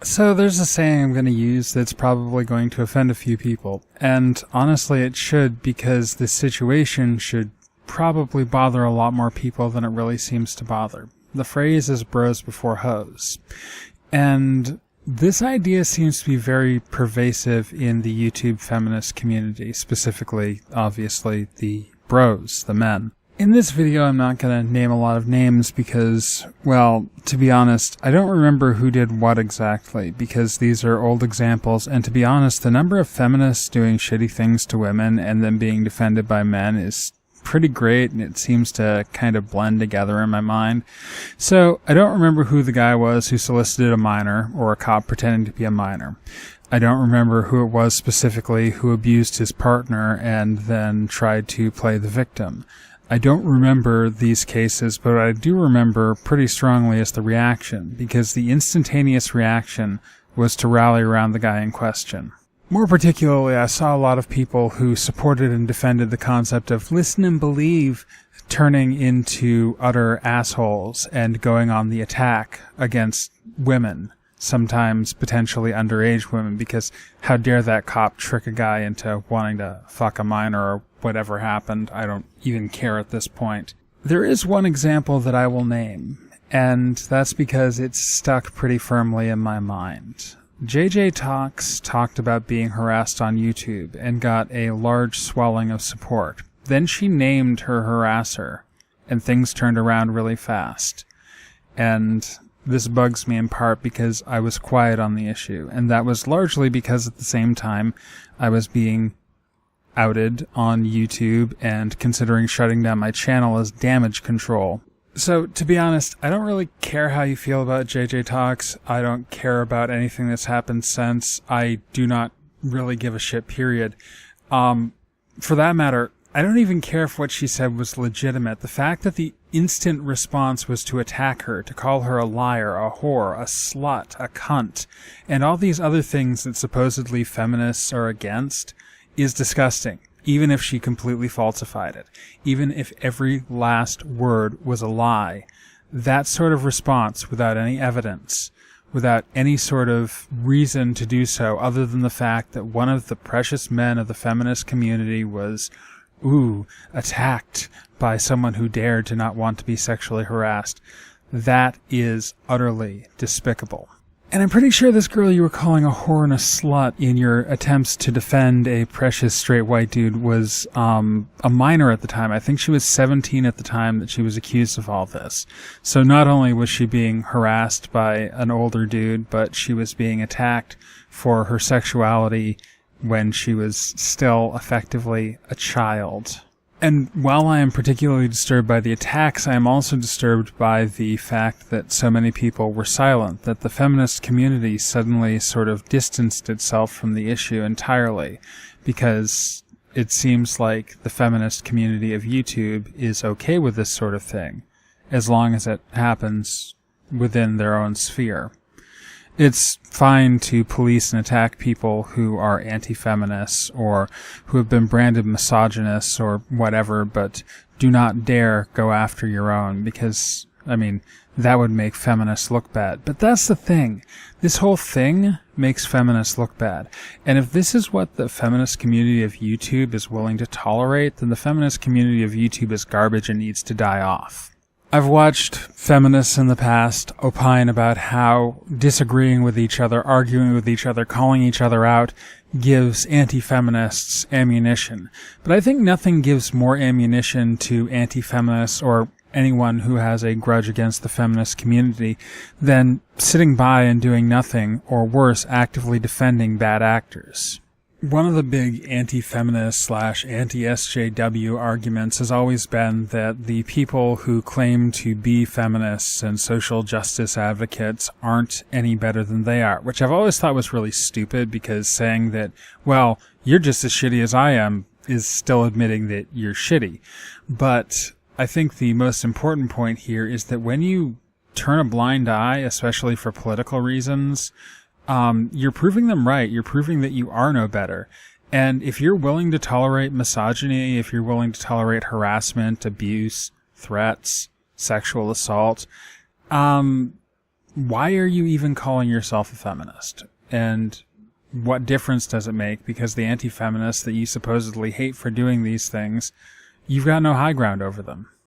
So there's a saying I'm going to use that's probably going to offend a few people. And honestly, it should, because this situation should probably bother a lot more people than it really seems to bother. The phrase is bros before hoes. And this idea seems to be very pervasive in the YouTube feminist community, specifically, obviously, the bros, the men. In this video, I'm not going to name a lot of names because, well, to be honest, I don't remember who did what exactly, because these are old examples, and to be honest, the number of feminists doing shitty things to women and then being defended by men is pretty great, and it seems to kind of blend together in my mind. So, I don't remember who the guy was who solicited a minor, or a cop pretending to be a minor. I don't remember who it was specifically who abused his partner and then tried to play the victim. I don't remember these cases, but what I do remember pretty strongly is the reaction, because the instantaneous reaction was to rally around the guy in question. More particularly, I saw a lot of people who supported and defended the concept of listen and believe turning into utter assholes and going on the attack against women, sometimes potentially underage women, because how dare that cop trick a guy into wanting to fuck a minor or whatever happened. I don't even care at this point. There is one example that I will name, and that's because it's stuck pretty firmly in my mind. JJ talked about being harassed on YouTube and got a large swelling of support. Then she named her harasser, and things turned around really fast. And this bugs me in part because I was quiet on the issue, and that was largely because at the same time I was being outed on YouTube and considering shutting down my channel as damage control. So, to be honest, I don't really care how you feel about JJ Talks. I don't care about anything that's happened since. I do not really give a shit, period. For that matter, I don't even care if what she said was legitimate. The fact that the instant response was to attack her, to call her a liar, a whore, a slut, a cunt, and all these other things that supposedly feminists are against, is disgusting, even if she completely falsified it. Even if every last word was a lie, that sort of response, without any evidence, without any sort of reason to do so other than the fact that one of the precious men of the feminist community was, attacked by someone who dared to not want to be sexually harassed, that is utterly despicable. And I'm pretty sure this girl you were calling a whore and a slut in your attempts to defend a precious straight white dude was a minor at the time. I think she was 17 at the time that she was accused of all this. So not only was she being harassed by an older dude, but she was being attacked for her sexuality when she was still effectively a child. And while I am particularly disturbed by the attacks, I am also disturbed by the fact that so many people were silent, that the feminist community suddenly sort of distanced itself from the issue entirely, because it seems like the feminist community of YouTube is okay with this sort of thing, as long as it happens within their own sphere. It's fine to police and attack people who are anti-feminists or who have been branded misogynists or whatever, but do not dare go after your own because, that would make feminists look bad. But that's the thing. This whole thing makes feminists look bad. And if this is what the feminist community of YouTube is willing to tolerate, then the feminist community of YouTube is garbage and needs to die off. I've watched feminists in the past opine about how disagreeing with each other, arguing with each other, calling each other out gives anti-feminists ammunition. But I think nothing gives more ammunition to anti-feminists or anyone who has a grudge against the feminist community than sitting by and doing nothing, or worse, actively defending bad actors. One of the big anti-feminist / anti-SJW arguments has always been that the people who claim to be feminists and social justice advocates aren't any better than they are, which I've always thought was really stupid, because saying that, well, you're just as shitty as I am is still admitting that you're shitty. But I think the most important point here is that when you turn a blind eye, especially for political reasons, you're proving them right. You're proving that you are no better. And if you're willing to tolerate misogyny, if you're willing to tolerate harassment, abuse, threats, sexual assault, why are you even calling yourself a feminist? And what difference does it make? Because the anti-feminists that you supposedly hate for doing these things, you've got no high ground over them.